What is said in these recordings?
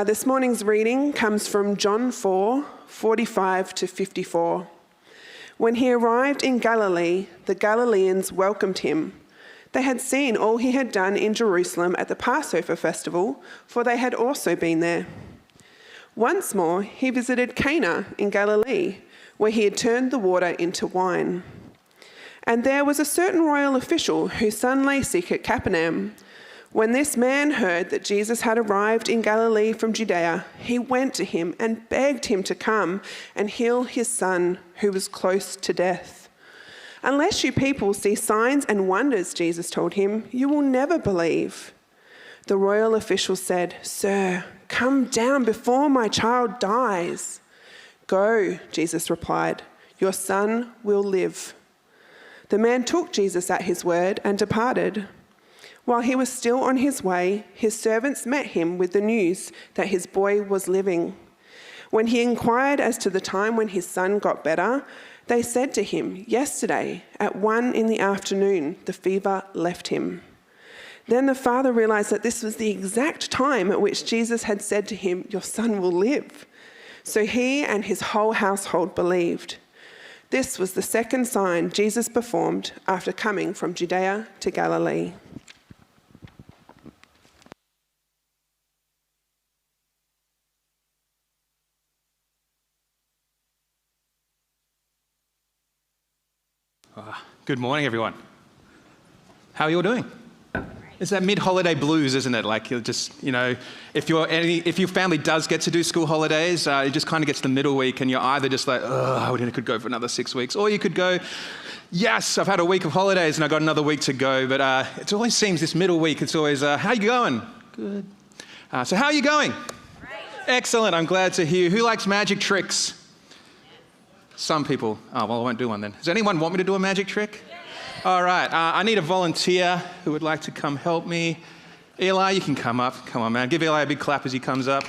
This morning's reading comes from John 4:45 to 54. When he arrived in Galilee, the Galileans welcomed him. They had seen all he had done in Jerusalem at the Passover festival, for they had also been there. Once more, he visited Cana in Galilee, where he had turned the water into wine. And there was a certain royal official whose son lay sick at Capernaum. When this man heard that Jesus had arrived in Galilee from Judea, he went to him and begged him to come and heal his son, who was close to death. Unless you people see signs and wonders, Jesus told him, you will never believe. The royal official said, Sir, come down before my child dies. Go, Jesus replied, your son will live. The man took Jesus at his word and departed. While he was still on his way, his servants met him with the news that his boy was living. When he inquired as to the time when his son got better, they said to him, yesterday at 1 p.m, the fever left him. Then the father realized that this was the exact time at which Jesus had said to him, your son will live. So he and his whole household believed. This was the second sign Jesus performed after coming from Judea to Galilee. Good morning, everyone. How are you all doing? It's that mid-holiday blues, isn't it? Like you're just, if your family does get to do school holidays, it just kind of gets to the middle week and you're either just like, oh, I could go for another 6 weeks. Or you could go, yes, I've had a week of holidays and I've got another week to go. But it always seems this middle week, it's always, how you going? Good. So how are you going? Great. Excellent, I'm glad to hear. Who likes magic tricks? Some people. Oh, well, I won't do one then. Does anyone want me to do a magic trick? All right, I need a volunteer who would like to come help me. Eli, you can come up. Come on, man. Give Eli a big clap as he comes up.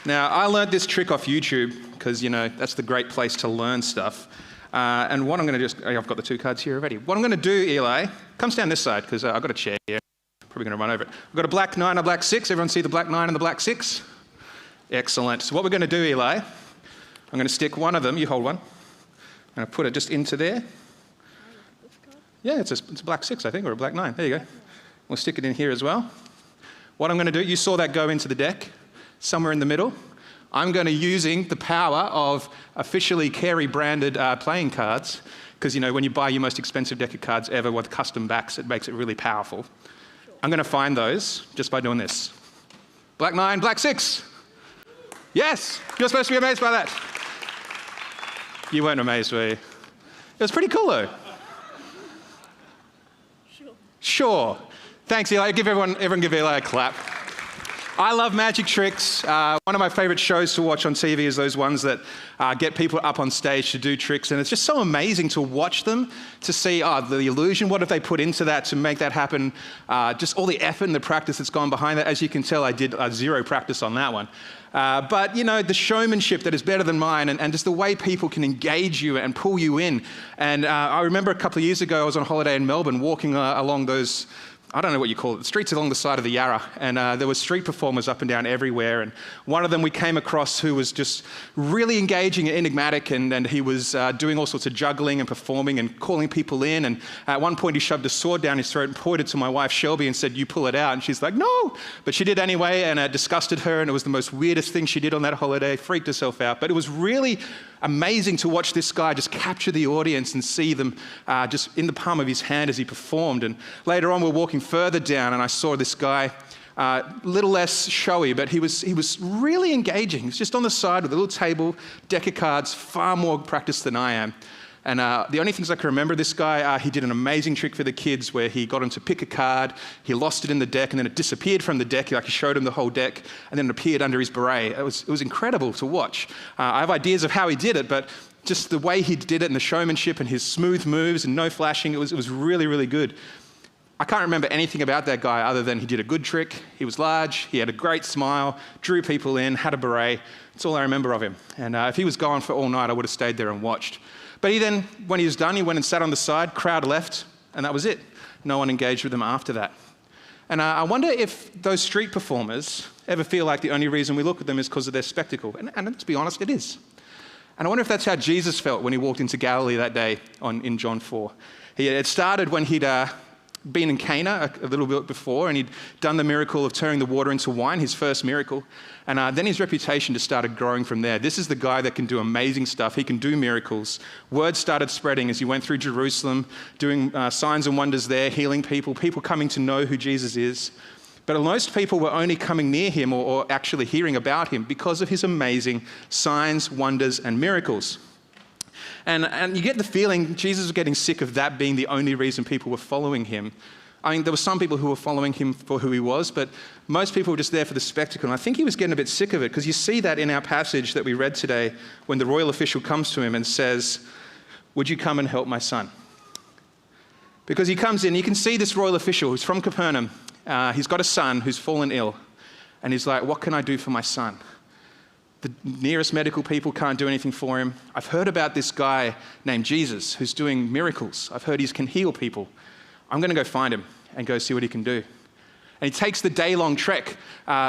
Now, I learned this trick off YouTube because, that's the great place to learn stuff. And what I'm going to do I've got the two cards here already. What I'm going to do, Eli, come stand this side because I've got a chair here. Probably going to run over it. I've got a black 9 and a black 6. Everyone see the black 9 and the black 6? Excellent. So what we're going to do, Eli, I'm going to stick one of them. You hold one. I'm going to put it just into there. Yeah, it's a black 6, I think, or a black 9. There you go. We'll stick it in here as well. What I'm going to do, you saw that go into the deck, somewhere in the middle. I'm going to using the power of officially Carey branded playing cards, because when you buy your most expensive deck of cards ever with custom backs, it makes it really powerful. I'm going to find those just by doing this. Black 9, black 6. Yes, you're supposed to be amazed by that. You weren't amazed, were you? It was pretty cool, though. Sure. Thanks, Eli. Everyone give Eli a clap. I love magic tricks. One of my favorite shows to watch on TV is those ones that get people up on stage to do tricks, and it's just so amazing to watch them, to see the illusion, what have they put into that to make that happen, just all the effort and the practice that's gone behind that. As you can tell, I did zero practice on that one. But, the showmanship that is better than mine and just the way people can engage you and pull you in. And I remember a couple of years ago, I was on holiday in Melbourne walking along those, I don't know what you call it, the streets along the side of the Yarra. And there were street performers up and down everywhere. And one of them we came across who was just really engaging and enigmatic. And he was doing all sorts of juggling and performing and calling people in. And at one point he shoved a sword down his throat and pointed to my wife Shelby and said, you pull it out. And she's like, no. But she did anyway, and it disgusted her. And it was the most weirdest thing she did on that holiday. Freaked herself out. But it was really amazing to watch this guy just capture the audience and see them just in the palm of his hand as he performed. And later on we're walking further down and I saw this guy, little less showy, but he was really engaging. He was just on the side with a little table, deck of cards, far more practiced than I am. And the only things I can remember of this guy, he did an amazing trick for the kids where he got them to pick a card, he lost it in the deck, and then it disappeared from the deck. He showed him the whole deck, and then it appeared under his beret. It was incredible to watch. I have ideas of how he did it, but just the way he did it and the showmanship and his smooth moves and no flashing, it was really, really good. I can't remember anything about that guy other than he did a good trick, he was large, he had a great smile, drew people in, had a beret. That's all I remember of him. And if he was gone for all night, I would have stayed there and watched. But when he was done, he went and sat on the side, crowd left, and that was it. No one engaged with him after that. And I wonder if those street performers ever feel like the only reason we look at them is because of their spectacle. And let's be honest, it is. And I wonder if that's how Jesus felt when he walked into Galilee that day in John 4. It started when he'd been in Cana a little bit before, and he'd done the miracle of turning the water into wine, his first miracle. And then his reputation just started growing from there. This is the guy that can do amazing stuff. He can do miracles. Word started spreading as he went through Jerusalem, doing signs and wonders there, healing people coming to know who Jesus is. But most people were only coming near him or actually hearing about him because of his amazing signs, wonders, and miracles. And you get the feeling Jesus was getting sick of that being the only reason people were following him. I mean, there were some people who were following him for who he was, but most people were just there for the spectacle. And I think he was getting a bit sick of it, because you see that in our passage that we read today when the royal official comes to him and says, "Would you come and help my son?" Because he comes in, you can see this royal official who's from Capernaum. He's got a son who's fallen ill. And he's like, "What can I do for my son?" The nearest medical people can't do anything for him. I've heard about this guy named Jesus who's doing miracles. I've heard he can heal people. I'm going to go find him and go see what he can do. And he takes the day-long trek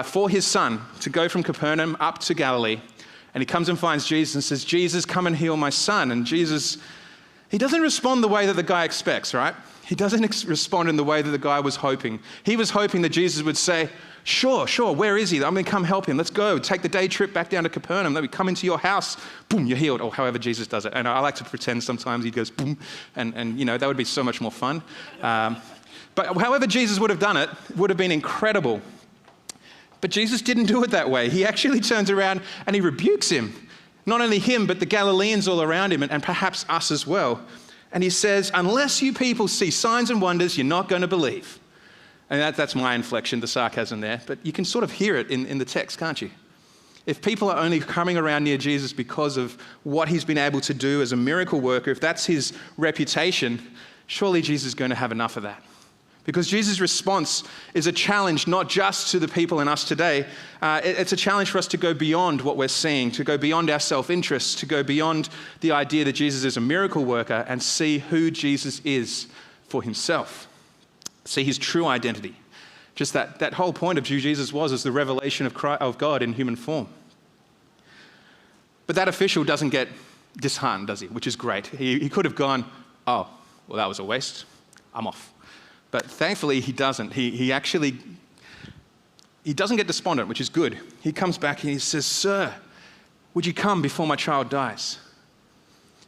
for his son to go from Capernaum up to Galilee. And he comes and finds Jesus and says, "Jesus, come and heal my son." And Jesus, he doesn't respond the way that the guy expects, right? He doesn't respond in the way that the guy was hoping. He was hoping that Jesus would say, Sure, where is he? I'm going to come help him. Let's go. Take the day trip back down to Capernaum. Let me come into your house. Boom, you're healed. Or however Jesus does it. And I like to pretend sometimes he goes boom. And you know, that would be so much more fun. But however Jesus would have done it, would have been incredible. But Jesus didn't do it that way. He actually turns around and he rebukes him. Not only him, but the Galileans all around him, and perhaps us as well. And he says, "Unless you people see signs and wonders, you're not going to believe." And that's my inflection, the sarcasm there. But you can sort of hear it in the text, can't you? If people are only coming around near Jesus because of what he's been able to do as a miracle worker, if that's his reputation, surely Jesus is going to have enough of that. Because Jesus' response is a challenge not just to the people in us today. It's a challenge for us to go beyond what we're seeing, to go beyond our self-interest, to go beyond the idea that Jesus is a miracle worker and see who Jesus is for himself. See his true identity. Just that whole point of who Jesus was is the revelation of God in human form. But that official doesn't get disheartened, does he? Which is great. He could have gone, "Oh, well, that was a waste. I'm off." But thankfully, he doesn't. He doesn't get despondent, which is good. He comes back and he says, "Sir, would you come before my child dies?"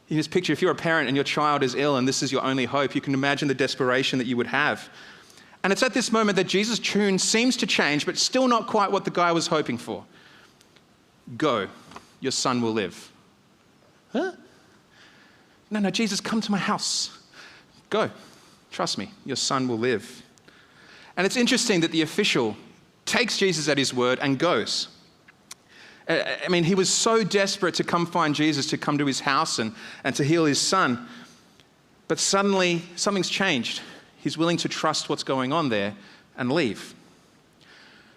You just picture if you're a parent and your child is ill and this is your only hope, you can imagine the desperation that you would have. And it's at this moment that Jesus' tune seems to change, but still not quite what the guy was hoping for. "Go, your son will live." Huh? No, Jesus, come to my house. Go, trust me, your son will live. And it's interesting that the official takes Jesus at his word and goes. I mean, he was so desperate to come find Jesus, to come to his house and to heal his son. But suddenly, something's changed. He's willing to trust what's going on there and leave.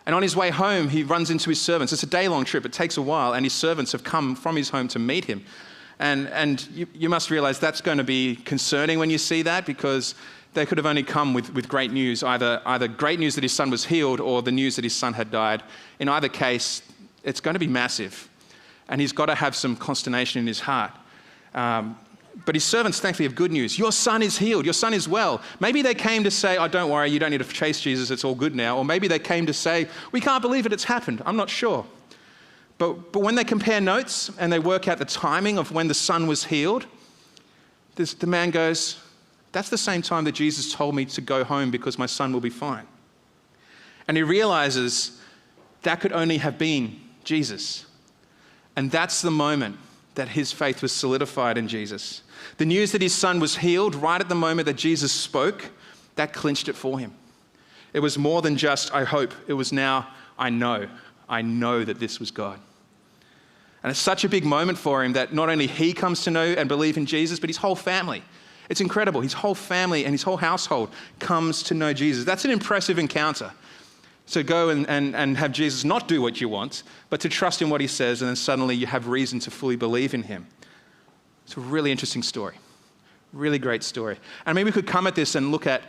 And on his way home, he runs into his servants. It's a day-long trip. It takes a while. And his servants have come from his home to meet him. And you must realize that's going to be concerning when you see that, because they could have only come with great news, either great news that his son was healed or the news that his son had died. In either case, it's going to be massive. And he's got to have some consternation in his heart. But his servants, thankfully, have good news. Your son is healed. Your son is well. Maybe they came to say, "Oh, don't worry, you don't need to chase Jesus. It's all good now." Or maybe they came to say, "We can't believe it's happened." I'm not sure. But when they compare notes and they work out the timing of when the son was healed, the man goes, "That's the same time that Jesus told me to go home because my son will be fine." And he realizes that could only have been Jesus. And that's the moment that his faith was solidified in Jesus. The news that his son was healed right at the moment that Jesus spoke, that clinched it for him. It was more than just, "I hope." It was now, I know that this was God. And it's such a big moment for him that not only he comes to know and believe in Jesus, but his whole family. It's incredible. His whole family and his whole household comes to know Jesus. That's an impressive encounter. To go and have Jesus not do what you want, but to trust in what he says, and then suddenly you have reason to fully believe in him. It's a really interesting story. Really great story. And maybe we could come at this and look at,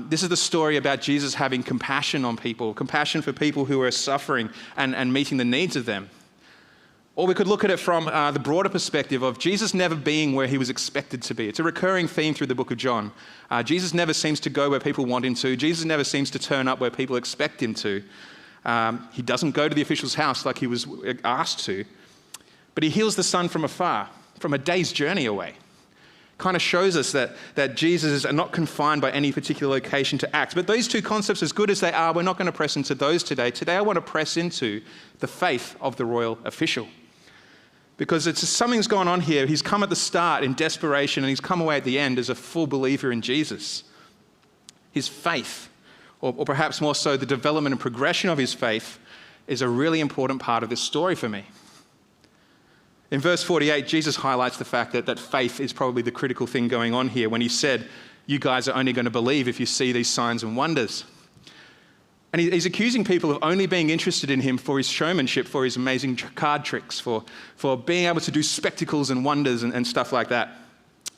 this is the story about Jesus having compassion on people, compassion for people who are suffering and meeting the needs of them. Or we could look at it from the broader perspective of Jesus never being where he was expected to be. It's a recurring theme through the book of John. Jesus never seems to go where people want him to. Jesus never seems to turn up where people expect him to. He doesn't go to the official's house like he was asked to. But he heals the son from afar, from a day's journey away. Kind of shows us that Jesus is not confined by any particular location to act. But those two concepts, as good as they are, we're not going to press into those today. Today I want to press into the faith of the royal official. Because something's gone on here. He's come at the start in desperation and he's come away at the end as a full believer in Jesus. His faith, or perhaps more so the development and progression of his faith, is a really important part of this story for me. In verse 48, Jesus highlights the fact that faith is probably the critical thing going on here when he said, you guys are only going to believe if you see these signs and wonders. And he's accusing people of only being interested in him for his showmanship, for his amazing card tricks, for being able to do spectacles and wonders and stuff like that.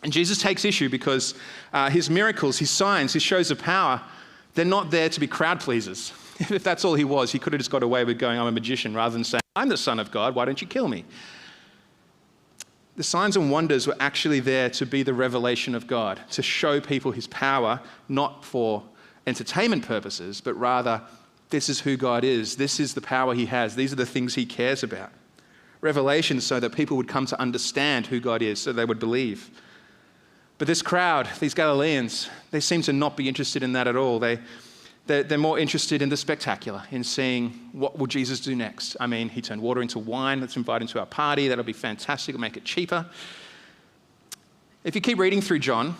And Jesus takes issue because his miracles, his signs, his shows of power, they're not there to be crowd pleasers. If that's all he was, he could have just got away with going, I'm a magician, rather than saying, I'm the Son of God, why don't you kill me? The signs and wonders were actually there to be the revelation of God, to show people his power, not for entertainment purposes, but rather, this is who God is. This is the power he has. These are the things he cares about. Revelation so that people would come to understand who God is, so they would believe. But this crowd, these Galileans, they seem to not be interested in that at all. They're more interested in the spectacular, in seeing what will Jesus do next. I mean, he turned water into wine. Let's invite him to our party. That'll be fantastic. We'll make it cheaper. If you keep reading through John,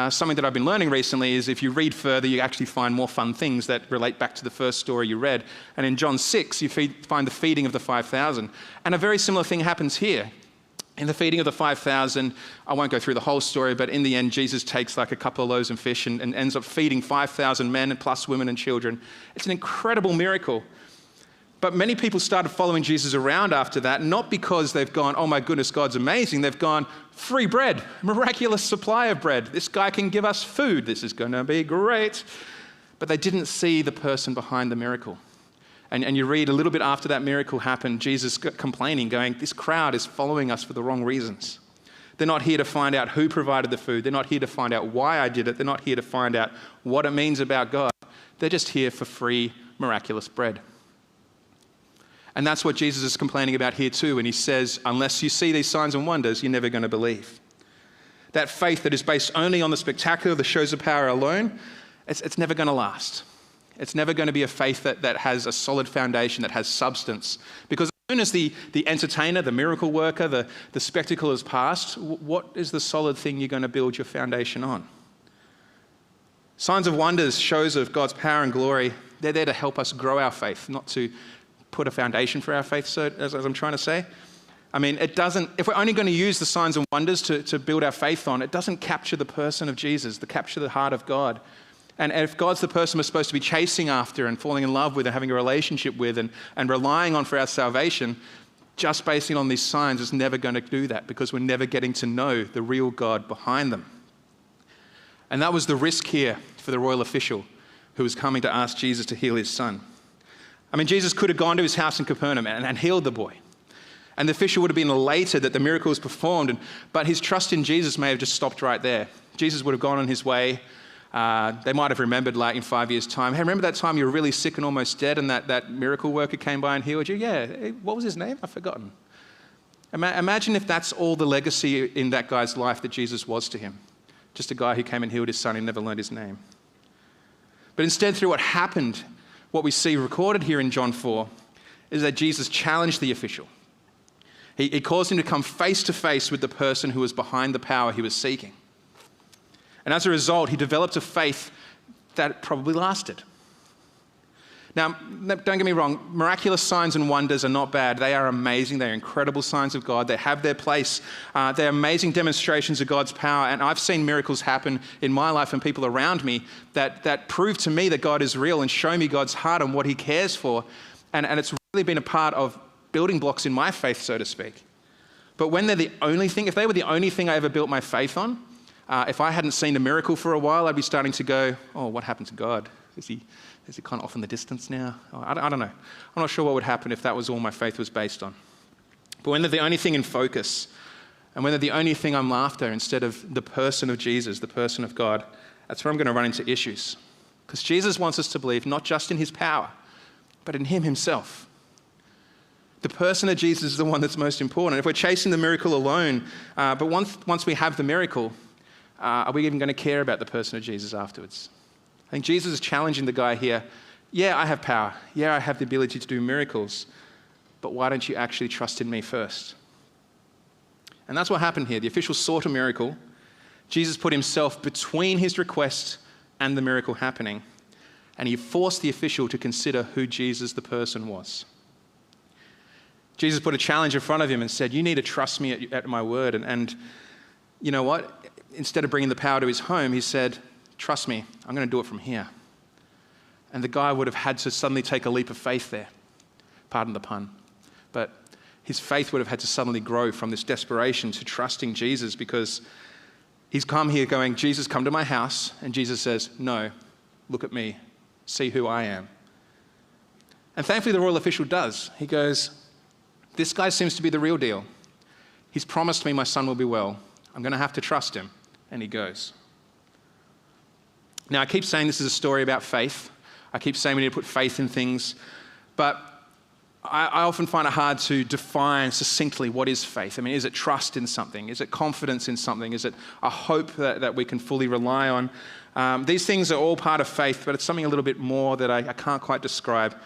something that I've been learning recently is if you read further, you actually find more fun things that relate back to the first story you read. And in John 6, you find the feeding of the 5,000. And a very similar thing happens here. In the feeding of the 5,000, I won't go through the whole story, but in the end, Jesus takes like a couple of loaves and fish and ends up feeding 5,000 men and plus women and children. It's an incredible miracle. But many people started following Jesus around after that, not because they've gone, oh my goodness, God's amazing. They've gone, free bread, miraculous supply of bread. This guy can give us food. This is going to be great. But they didn't see the person behind the miracle. And you read a little bit after that miracle happened, Jesus complaining, going, this crowd is following us for the wrong reasons. They're not here to find out who provided the food. They're not here to find out why I did it. They're not here to find out what it means about God. They're just here for free, miraculous bread. And that's what Jesus is complaining about here too, when he says, unless you see these signs and wonders, you're never going to believe. That faith that is based only on the spectacular, the shows of power alone, it's never going to last. It's never going to be a faith that has a solid foundation, that has substance. Because as soon as the entertainer, the miracle worker, the spectacle is past, what is the solid thing you're going to build your foundation on? Signs of wonders, shows of God's power and glory, they're there to help us grow our faith, not to put a foundation for our faith, so as I'm trying to say. I mean, if we're only going to use the signs and wonders to build our faith on, it doesn't capture the person of Jesus, capture the heart of God. And if God's the person we're supposed to be chasing after and falling in love with and having a relationship with and relying on for our salvation, just basing on these signs is never going to do that because we're never getting to know the real God behind them. And that was the risk here for the royal official who was coming to ask Jesus to heal his son. I mean, Jesus could have gone to his house in Capernaum and healed the boy. And the official would have been elated that the miracle was performed, but his trust in Jesus may have just stopped right there. Jesus would have gone on his way. They might have remembered like in 5 years' time, hey, remember that time you were really sick and almost dead and that miracle worker came by and healed you? Yeah, what was his name? I've forgotten. Imagine if that's all the legacy in that guy's life that Jesus was to him. Just a guy who came and healed his son and never learned his name. But instead, through what happened, what we see recorded here in John 4 is that Jesus challenged the official. He caused him to come face to face with the person who was behind the power he was seeking. And as a result, he developed a faith that probably lasted. Now, don't get me wrong, miraculous signs and wonders are not bad. They are amazing. They are incredible signs of God. They have their place. They're amazing demonstrations of God's power. And I've seen miracles happen in my life and people around me that prove to me that God is real and show me God's heart and what he cares for. And it's really been a part of building blocks in my faith, so to speak. But when they're the only thing, if they were the only thing I ever built my faith on, If I hadn't seen a miracle for a while, I'd be starting to go, oh, what happened to God? Is he kind of off in the distance now? Oh, I don't know. I'm not sure what would happen if that was all my faith was based on. But when they're the only thing in focus, and when they're the only thing I'm after instead of the person of Jesus, the person of God, that's where I'm going to run into issues. Because Jesus wants us to believe not just in his power, but in him himself. The person of Jesus is the one that's most important. If we're chasing the miracle alone, but once we have the miracle, are we even going to care about the person of Jesus afterwards? I think Jesus is challenging the guy here. Yeah, I have power. Yeah, I have the ability to do miracles. But why don't you actually trust in me first? And that's what happened here. The official sought a miracle. Jesus put himself between his request and the miracle happening. And he forced the official to consider who Jesus the person was. Jesus put a challenge in front of him and said, you need to trust me at my word. And you know what? Instead of bringing the power to his home, he said, trust me, I'm going to do it from here. And the guy would have had to suddenly take a leap of faith there. Pardon the pun. But his faith would have had to suddenly grow from this desperation to trusting Jesus, because he's come here going, Jesus, come to my house. And Jesus says, no, look at me. See who I am. And thankfully the royal official does. He goes, this guy seems to be the real deal. He's promised me my son will be well. I'm going to have to trust him. And he goes. Now, I keep saying this is a story about faith. I keep saying we need to put faith in things. But I often find it hard to define succinctly what is faith. I mean, is it trust in something? Is it confidence in something? Is it a hope that we can fully rely on? These things are all part of faith, but it's something a little bit more that I can't quite describe.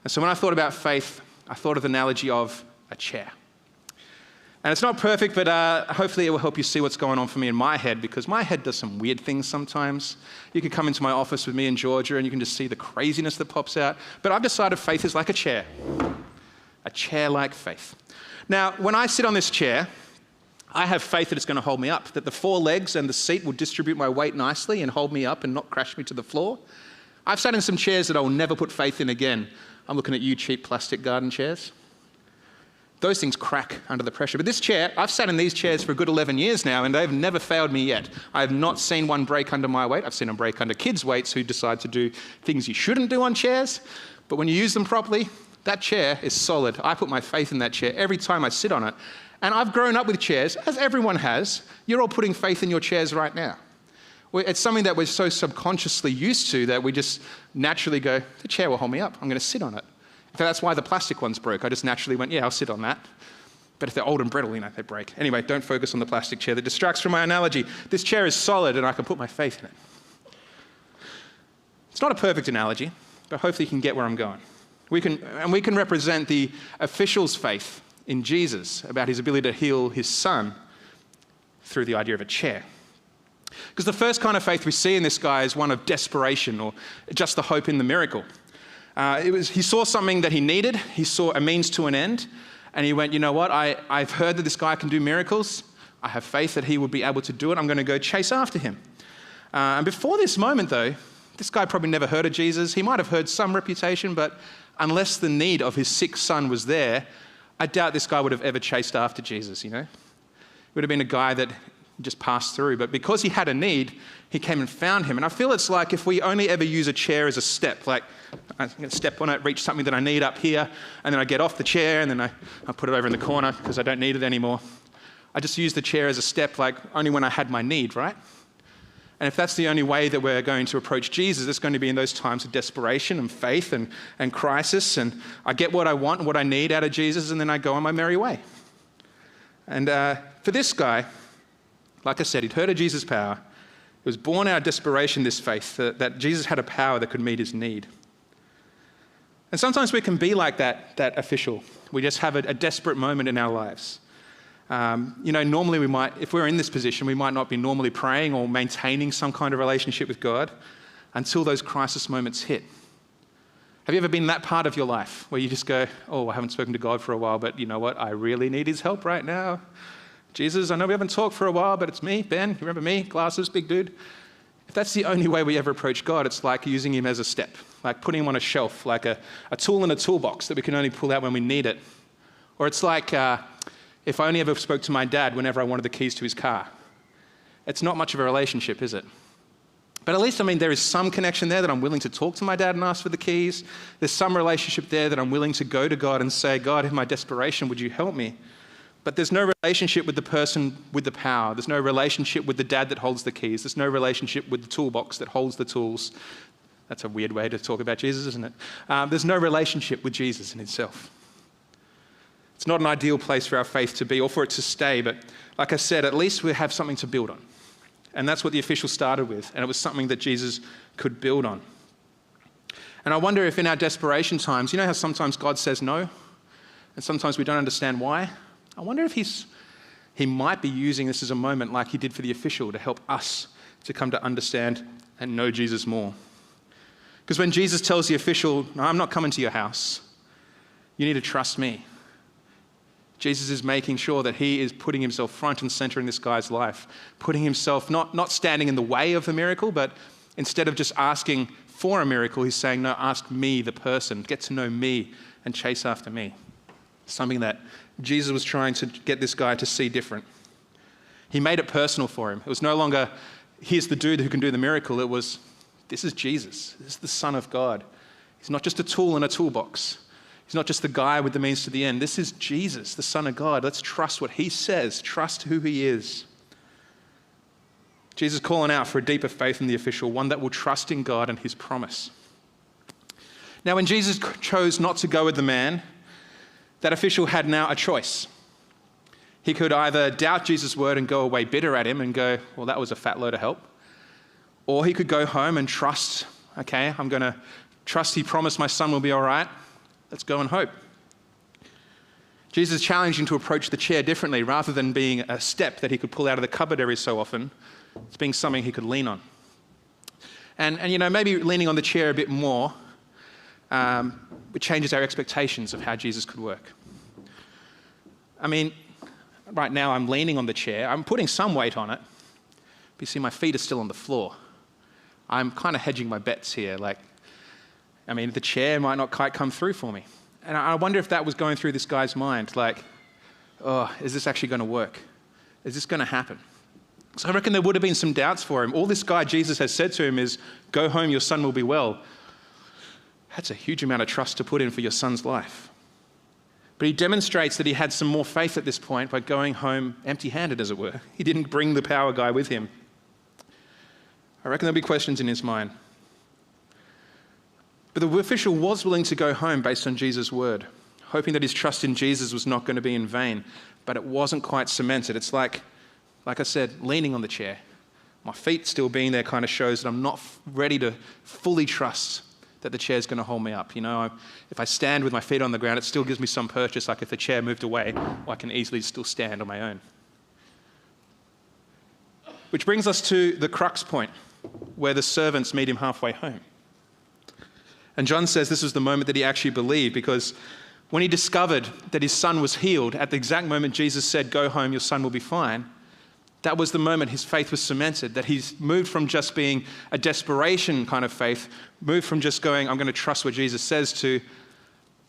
And so when I thought about faith, I thought of the analogy of a chair. And it's not perfect, but hopefully it will help you see what's going on for me in my head, because my head does some weird things sometimes. You can come into my office with me in Georgia and you can just see the craziness that pops out. But I've decided faith is like a chair like faith. Now, when I sit on this chair, I have faith that it's going to hold me up, that the four legs and the seat will distribute my weight nicely and hold me up and not crash me to the floor. I've sat in some chairs that I will never put faith in again. I'm looking at you cheap plastic garden chairs. Those things crack under the pressure. But this chair, I've sat in these chairs for a good 11 years now, and they've never failed me yet. I have not seen one break under my weight. I've seen them break under kids' weights who decide to do things you shouldn't do on chairs. But when you use them properly, that chair is solid. I put my faith in that chair every time I sit on it. And I've grown up with chairs, as everyone has. You're all putting faith in your chairs right now. It's something that we're so subconsciously used to that we just naturally go, the chair will hold me up. I'm going to sit on it. In fact, that's why the plastic ones broke. I just naturally went, yeah, I'll sit on that. But if they're old and brittle, they break. Anyway, don't focus on the plastic chair. That distracts from my analogy. This chair is solid and I can put my faith in it. It's not a perfect analogy, but hopefully you can get where I'm going. We can represent the official's faith in Jesus about his ability to heal his son through the idea of a chair. Because the first kind of faith we see in this guy is one of desperation, or just the hope in the miracle. He saw something that he needed. He saw a means to an end. And he went, you know what? I've heard that this guy can do miracles. I have faith that he would be able to do it. I'm going to go chase after him. And before this moment, though, this guy probably never heard of Jesus. He might have heard some reputation, but unless the need of his sick son was there, I doubt this guy would have ever chased after Jesus, It would have been a guy that just passed through. But because he had a need, he came and found him. And I feel it's like if we only ever use a chair as a step, like I'm going to step on it, reach something that I need up here, and then I get off the chair, and then I put it over in the corner because I don't need it anymore. I just use the chair as a step, like only when I had my need, right? And if that's the only way that we're going to approach Jesus, it's going to be in those times of desperation and faith and crisis. And I get what I want and what I need out of Jesus, and then I go on my merry way. And for this guy, like I said, he'd heard of Jesus' power. It was born out of desperation, this faith, that Jesus had a power that could meet his need. And sometimes we can be like that official. We just have a desperate moment in our lives. Normally we might, if we're in this position, we might not be normally praying or maintaining some kind of relationship with God until those crisis moments hit. Have you ever been in that part of your life where you just go, oh, I haven't spoken to God for a while, but you know what? I really need his help right now. Jesus, I know we haven't talked for a while, but it's me, Ben. You remember me? Glasses, big dude. If that's the only way we ever approach God, it's like using him as a step, like putting him on a shelf, like a tool in a toolbox that we can only pull out when we need it. Or it's like if I only ever spoke to my dad whenever I wanted the keys to his car. It's not much of a relationship, is it? But at least, there is some connection there that I'm willing to talk to my dad and ask for the keys. There's some relationship there that I'm willing to go to God and say, God, in my desperation, would you help me? But there's no relationship with the person with the power. There's no relationship with the dad that holds the keys. There's no relationship with the toolbox that holds the tools. That's a weird way to talk about Jesus, isn't it? There's no relationship with Jesus in himself. It's not an ideal place for our faith to be or for it to stay, but like I said, at least we have something to build on. And that's what the official started with, and it was something that Jesus could build on. And I wonder if in our desperation times, you know how sometimes God says no, and sometimes we don't understand why? I wonder if he might be using this as a moment like he did for the official to help us to come to understand and know Jesus more. Because when Jesus tells the official, no, I'm not coming to your house, you need to trust me. Jesus is making sure that he is putting himself front and center in this guy's life, putting himself not standing in the way of the miracle, but instead of just asking for a miracle, he's saying, no, ask me, the person, get to know me and chase after me. Something that Jesus was trying to get this guy to see different. He made it personal for him. It was no longer, here's the dude who can do the miracle. It was, this is Jesus. This is the Son of God. He's not just a tool in a toolbox. He's not just the guy with the means to the end. This is Jesus, the Son of God. Let's trust what he says. Trust who he is. Jesus calling out for a deeper faith in the official, one that will trust in God and his promise. Now, when Jesus chose not to go with the man, that official had now a choice. He could either doubt Jesus' word and go away bitter at him and go, well, that was a fat load of help. Or he could go home and trust, okay, I'm going to trust he promised my son will be all right. Let's go and hope. Jesus challenged him to approach the chair differently rather than being a step that he could pull out of the cupboard every so often. It's being something he could lean on. And maybe leaning on the chair a bit more, it changes our expectations of how Jesus could work. Right now I'm leaning on the chair. I'm putting some weight on it. But you see, my feet are still on the floor. I'm kind of hedging my bets here. The chair might not quite come through for me. And I wonder if that was going through this guy's mind, is this actually going to work? Is this going to happen? So I reckon there would have been some doubts for him. All this guy Jesus has said to him is, go home, your son will be well. That's a huge amount of trust to put in for your son's life. But he demonstrates that he had some more faith at this point by going home empty-handed, as it were. He didn't bring the power guy with him. I reckon there'll be questions in his mind. But the official was willing to go home based on Jesus' word, hoping that his trust in Jesus was not going to be in vain, but it wasn't quite cemented. It's like I said, leaning on the chair. My feet still being there kind of shows that I'm not ready to fully trust that the chair's going to hold me up. If I stand with my feet on the ground, it still gives me some purchase, like if the chair moved away, I can easily still stand on my own. Which brings us to the crux point, where the servants meet him halfway home. And John says this was the moment that he actually believed, because when he discovered that his son was healed, at the exact moment Jesus said, go home, your son will be fine, that was the moment his faith was cemented, that he's moved from just being a desperation kind of faith, moved from just going, I'm going to trust what Jesus says, to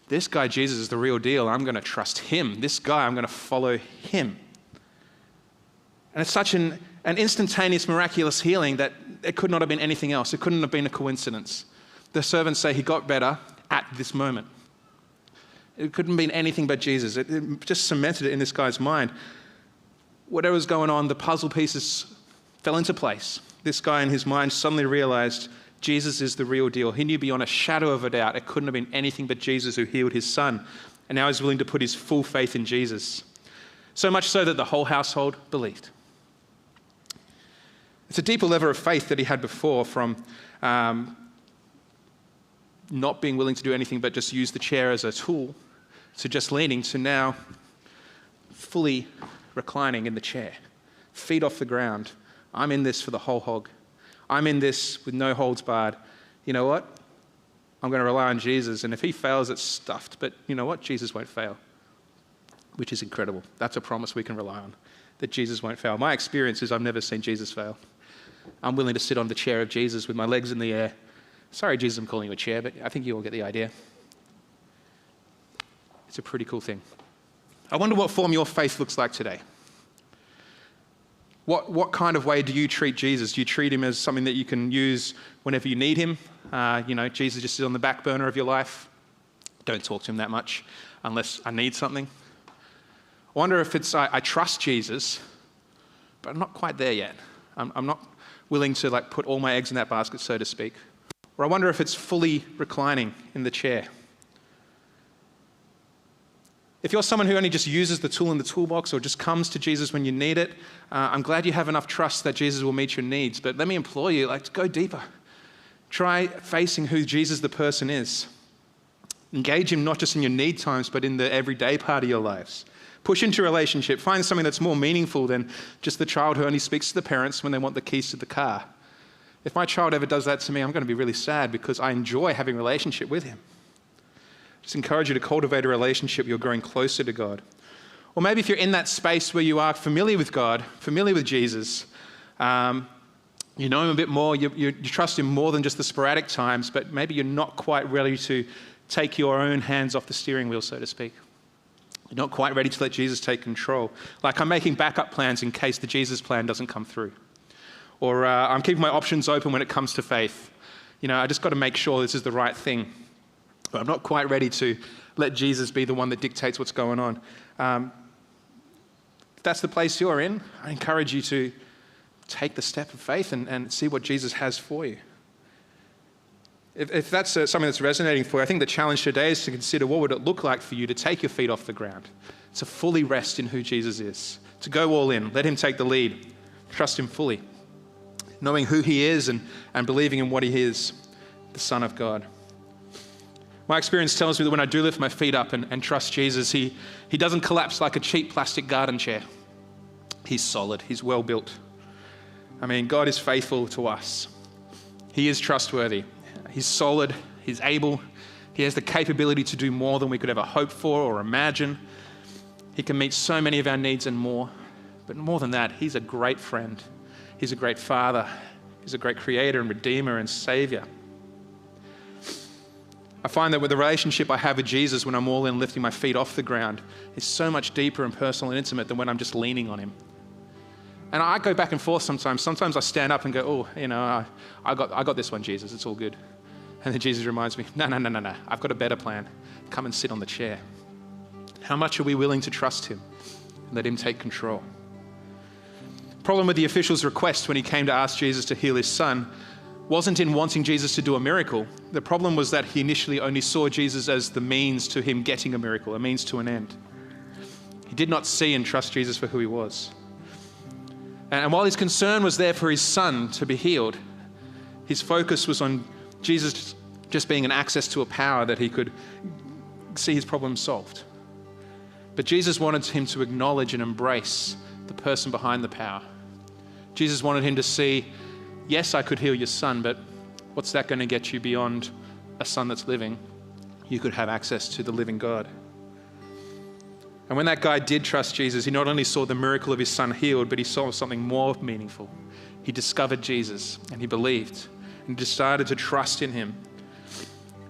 this guy Jesus is the real deal, I'm going to trust him. This guy, I'm going to follow him. And it's such an instantaneous, miraculous healing that it could not have been anything else. It couldn't have been a coincidence. The servants say he got better at this moment. It couldn't have been anything but Jesus. It just cemented it in this guy's mind. Whatever was going on, the puzzle pieces fell into place. This guy in his mind suddenly realized Jesus is the real deal. He knew beyond a shadow of a doubt it couldn't have been anything but Jesus who healed his son. And now he's willing to put his full faith in Jesus. So much so that the whole household believed. It's a deeper level of faith that he had before, from not being willing to do anything but just use the chair as a tool, to just leaning, to now fully reclining in the chair, feet off the ground. I'm in this for the whole hog. I'm in this with no holds barred. You know what? I'm going to rely on Jesus, and if he fails, it's stuffed. But you know what? Jesus won't fail, which is incredible. That's a promise we can rely on, that Jesus won't fail. My experience is I've never seen Jesus fail. I'm willing to sit on the chair of Jesus with my legs in the air. Sorry, Jesus, I'm calling you a chair, but I think you all get the idea. It's a pretty cool thing. I wonder what form your faith looks like today. What kind of way do you treat Jesus? Do you treat him as something that you can use whenever you need him? Jesus just is on the back burner of your life. Don't talk to him that much unless I need something. I wonder if it's I trust Jesus, but I'm not quite there yet. I'm not willing to put all my eggs in that basket, so to speak. Or I wonder if it's fully reclining in the chair. If you're someone who only just uses the tool in the toolbox or just comes to Jesus when you need it, I'm glad you have enough trust that Jesus will meet your needs. But let me implore you, to go deeper. Try facing who Jesus the person is. Engage him not just in your need times, but in the everyday part of your lives. Push into a relationship. Find something that's more meaningful than just the child who only speaks to the parents when they want the keys to the car. If my child ever does that to me, I'm going to be really sad because I enjoy having a relationship with him. Just encourage you to cultivate a relationship. You're growing closer to God. Or maybe if you're in that space where you are familiar with God, familiar with Jesus, you know him a bit more, you trust him more than just the sporadic times, but maybe you're not quite ready to take your own hands off the steering wheel, so to speak. You're not quite ready to let Jesus take control. I'm making backup plans in case the Jesus plan doesn't come through. Or I'm keeping my options open when it comes to faith. I just got to make sure this is the right thing. But I'm not quite ready to let Jesus be the one that dictates what's going on. If that's the place you're in, I encourage you to take the step of faith and see what Jesus has for you. If that's something that's resonating for you, I think the challenge today is to consider what would it look like for you to take your feet off the ground, to fully rest in who Jesus is, to go all in, let him take the lead, trust him fully, knowing who he is and believing in what he is, the Son of God. My experience tells me that when I do lift my feet up and trust Jesus, he doesn't collapse like a cheap plastic garden chair. He's solid. He's well built. God is faithful to us. He is trustworthy. He's solid. He's able. He has the capability to do more than we could ever hope for or imagine. He can meet so many of our needs and more. But more than that, he's a great friend. He's a great father. He's a great creator and redeemer and savior. I find that with the relationship I have with Jesus when I'm all in lifting my feet off the ground is so much deeper and personal and intimate than when I'm just leaning on him. And I go back and forth sometimes. Sometimes I stand up and go, I got this one, Jesus. It's all good. And then Jesus reminds me, no. I've got a better plan. Come and sit on the chair. How much are we willing to trust him and let him take control? The problem with the official's request when he came to ask Jesus to heal his son wasn't in wanting Jesus to do a miracle. The problem was that he initially only saw Jesus as the means to him getting a miracle, a means to an end. He did not see and trust Jesus for who he was. And while his concern was there for his son to be healed, his focus was on Jesus just being an access to a power that he could see his problem solved. But Jesus wanted him to acknowledge and embrace the person behind the power. Jesus wanted him to see, yes, I could heal your son, but what's that going to get you beyond a son that's living? You could have access to the living God. And when that guy did trust Jesus, he not only saw the miracle of his son healed, but he saw something more meaningful. He discovered Jesus and he believed and decided to trust in him.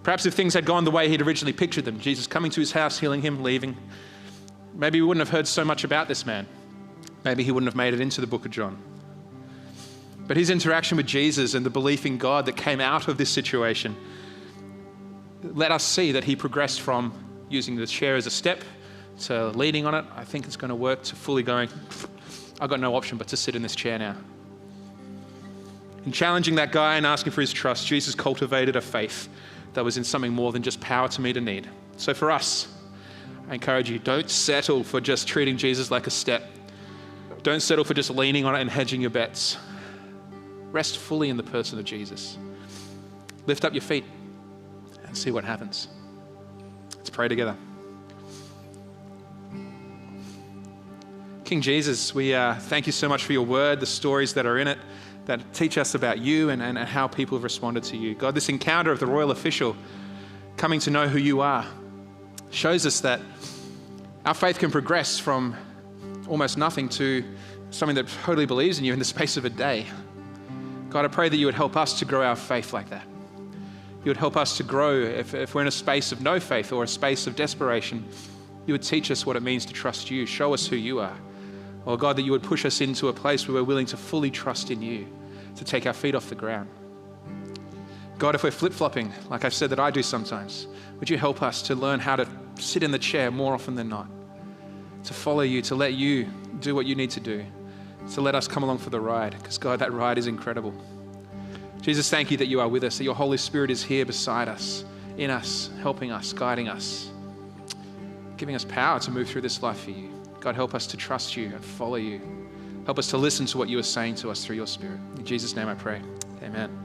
Perhaps if things had gone the way he'd originally pictured them, Jesus coming to his house, healing him, leaving, maybe we wouldn't have heard so much about this man. Maybe he wouldn't have made it into the book of John. But his interaction with Jesus and the belief in God that came out of this situation let us see that he progressed from using the chair as a step to leaning on it. I think it's going to work, to fully going, I've got no option but to sit in this chair now. In challenging that guy and asking for his trust, Jesus cultivated a faith that was in something more than just power to meet a need. So for us, I encourage you, don't settle for just treating Jesus like a step. Don't settle for just leaning on it and hedging your bets. Rest fully in the person of Jesus. Lift up your feet and see what happens. Let's pray together. King Jesus, we thank you so much for your word, the stories that are in it, that teach us about you and how people have responded to you. God, this encounter of the royal official coming to know who you are shows us that our faith can progress from almost nothing to something that totally believes in you in the space of a day. God, I pray that you would help us to grow our faith like that. You would help us to grow if we're in a space of no faith or a space of desperation. You would teach us what it means to trust you. Show us who you are. Or God, that you would push us into a place where we're willing to fully trust in you, to take our feet off the ground. God, if we're flip-flopping, like I've said that I do sometimes, would you help us to learn how to sit in the chair more often than not, to follow you, to let you do what you need to do, to let us come along for the ride, because God, that ride is incredible. Jesus, thank you that you are with us, that your Holy Spirit is here beside us, in us, helping us, guiding us, giving us power to move through this life for you. God, help us to trust you and follow you. Help us to listen to what you are saying to us through your Spirit. In Jesus' name I pray. Amen.